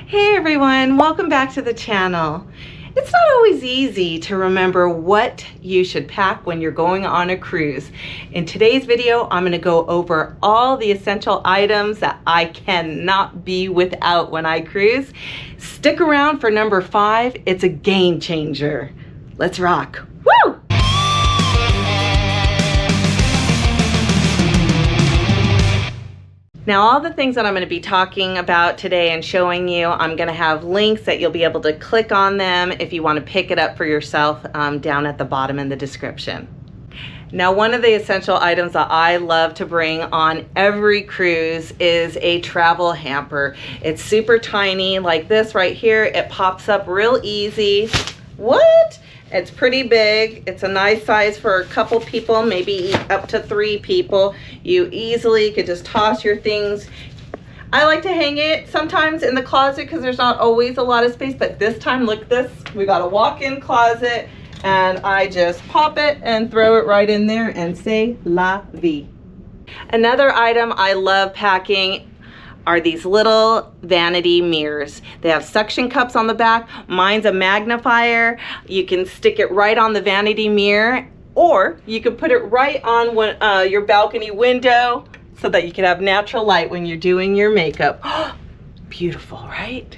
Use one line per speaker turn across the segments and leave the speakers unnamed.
Hey everyone, welcome back to the channel. It's not always easy to remember what you should pack when you're going on a cruise. In today's video, I'm going to go over all the essential items that I cannot be without when I cruise. Stick around for number 5. It's a game changer. Let's rock. Woo! Now, all the things that I'm going to be talking about today and showing you, I'm going to have links that you'll be able to click on them if you want to pick it up for yourself down at the bottom in the description. Now, one of the essential items that I love to bring on every cruise is a travel hamper. It's super tiny like this right here. It pops up real easy. What? It's pretty big. It's a nice size for a couple people, maybe up to 3 people. You easily could just toss your things. I like to hang it sometimes in the closet because there's not always a lot of space, but this time, look this. We got a walk-in closet and I just pop it and throw it right in there and say la vie. Another item I love packing are these little vanity mirrors. They have suction cups on the back. Mine's a magnifier. You can stick it right on the vanity mirror, or you can put it right on your balcony window so that you can have natural light when you're doing your makeup. Beautiful, right?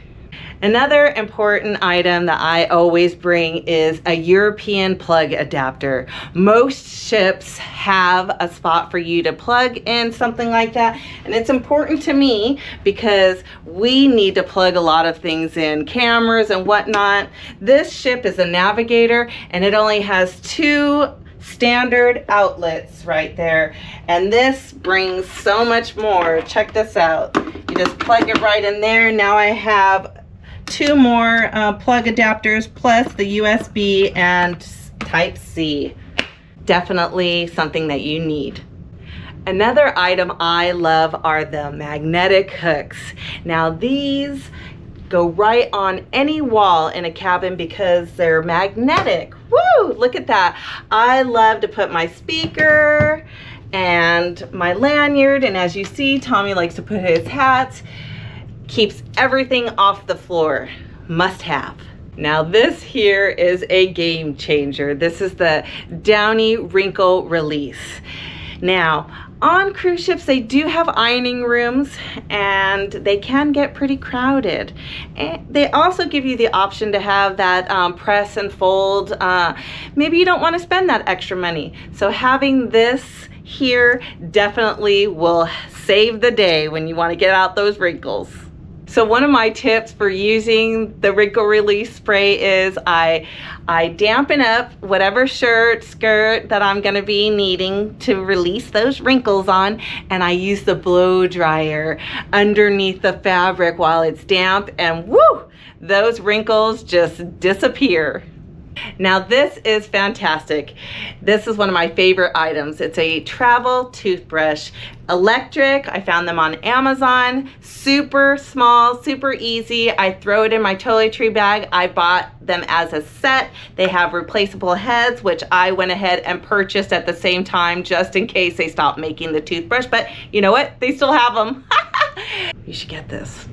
Another important item that I always bring is a European plug adapter. Most ships have a spot for you to plug in something like that, and it's important to me because we need to plug a lot of things in, cameras and whatnot. This ship is a Navigator and it only has 2 standard outlets right there, and this brings so much more. Check this out. You just plug it right in there. Now I have 2 more plug adapters plus the USB and Type-C. Definitely something that you need. Another item I love are the magnetic hooks. Now these go right on any wall in a cabin because they're magnetic. Woo! Look at that. I love to put my speaker and my lanyard, and as you see, Tommy likes to put his hats. Keeps everything off the floor. Must have. Now this here is a game changer. This is the DOWNY wrinkle release. Now on cruise ships they do have ironing rooms and they can get pretty crowded. And they also give you the option to have that press and fold. Maybe you don't want to spend that extra money. So having this here definitely will save the day when you want to get out those wrinkles. So one of my tips for using the wrinkle release spray is I dampen up whatever shirt, skirt that I'm going to be needing to release those wrinkles on, and I use the blow dryer underneath the fabric while it's damp, and woo, those wrinkles just disappear. Now this is fantastic. This is one of my favorite items. It's a travel toothbrush, electric. I found them on Amazon. Super small, super easy. I throw it in my toiletry bag. I bought them as a set. They have replaceable heads, which I went ahead and purchased at the same time just in case they stop making the toothbrush. But you know what? They still have them. You should get this.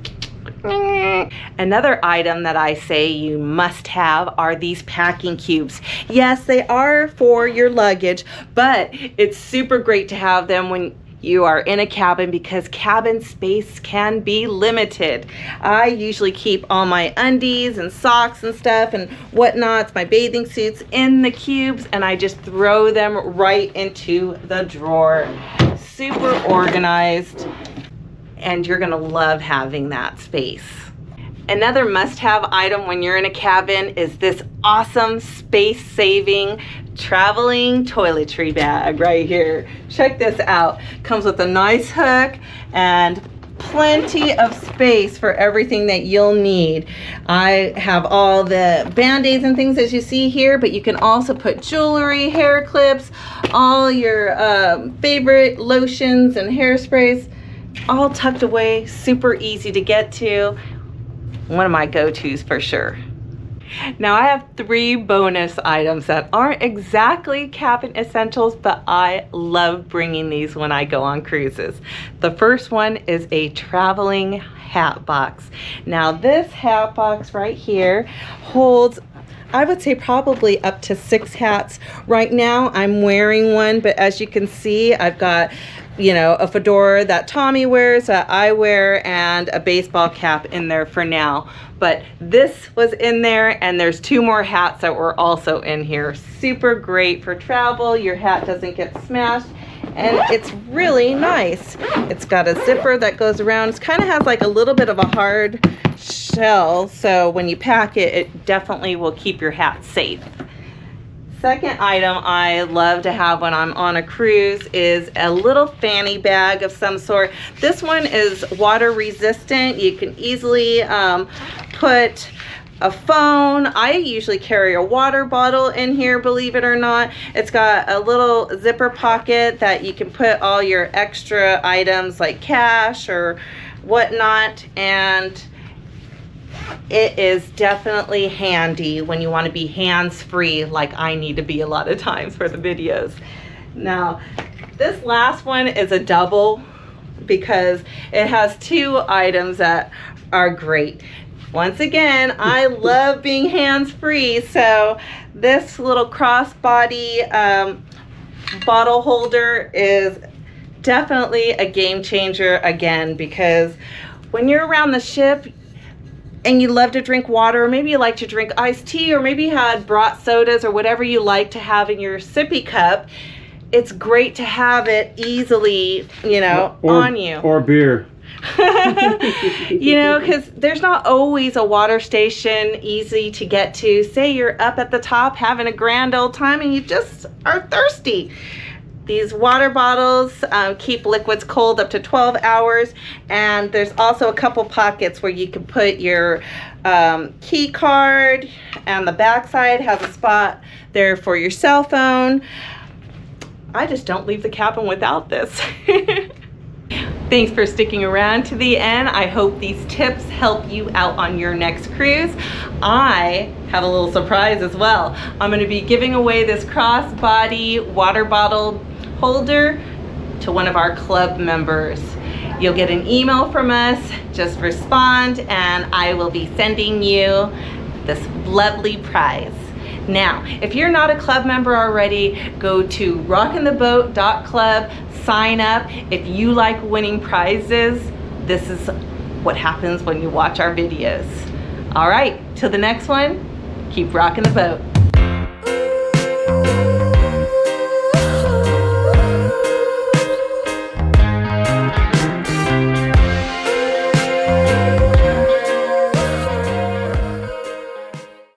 Another item that I say you must have are these packing cubes. Yes, they are for your luggage, but it's super great to have them when you are in a cabin because cabin space can be limited. I usually keep all my undies and socks and stuff and whatnots, my bathing suits in the cubes, and I just throw them right into the drawer. Super organized. And you're gonna love having that space. Another must-have item when you're in a cabin is this awesome space-saving traveling toiletry bag right here. Check this out. Comes with a nice hook and plenty of space for everything that you'll need. I have all the band-aids and things as you see here, but you can also put jewelry, hair clips, all your favorite lotions and hairsprays, all tucked away, super easy to get to. One of my go-tos for sure. Now I have 3 bonus items that aren't exactly cabin essentials, but I love bringing these when I go on cruises. The first one is a traveling hat box. Now this hat box right here holds, I would say, probably up to 6 hats. Right now I'm wearing one, but as you can see, I've got, you know, a fedora that Tommy wears, that I wear, and a baseball cap in there for now. But this was in there, and there's 2 more hats that were also in here. Super great for travel. Your hat doesn't get smashed, and it's really nice. It's got a zipper that goes around. It kind of has like a little bit of a hard shell, so when you pack it, it definitely will keep your hat safe. Second item I love to have when I'm on a cruise is a little fanny bag of some sort. This one is water resistant. You can easily put a phone. I usually carry a water bottle in here, believe it or not. It's got a little zipper pocket that you can put all your extra items like cash or whatnot, and it is definitely handy when you want to be hands-free like I need to be a lot of times for the videos. Now, this last one is a double because it has 2 items that are great. Once again, I love being hands-free, so this little crossbody bottle holder is definitely a game changer again, because when you're around the ship and you love to drink water, or maybe you like to drink iced tea, or maybe you had brought sodas or whatever you like to have in your sippy cup, it's great to have it easily, you know, on you.
Or beer.
You know, because there's not always a water station easy to get to. Say you're up at the top having a grand old time and you just are thirsty. These water bottles keep liquids cold up to 12 hours, and there's also a couple pockets where you can put your key card, and the back side has a spot there for your cell phone. I just don't leave the cabin without this. Thanks for sticking around to the end. I hope these tips help you out on your next cruise. I have a little surprise as well. I'm going to be giving away this crossbody water bottle holder to one of our club members. You'll get an email from us, just respond, and I will be sending you this lovely prize. Now, if you're not a club member already, go to rockintheboat.club, sign up. If you like winning prizes, this is what happens when you watch our videos. All right, till the next one, keep rocking the boat.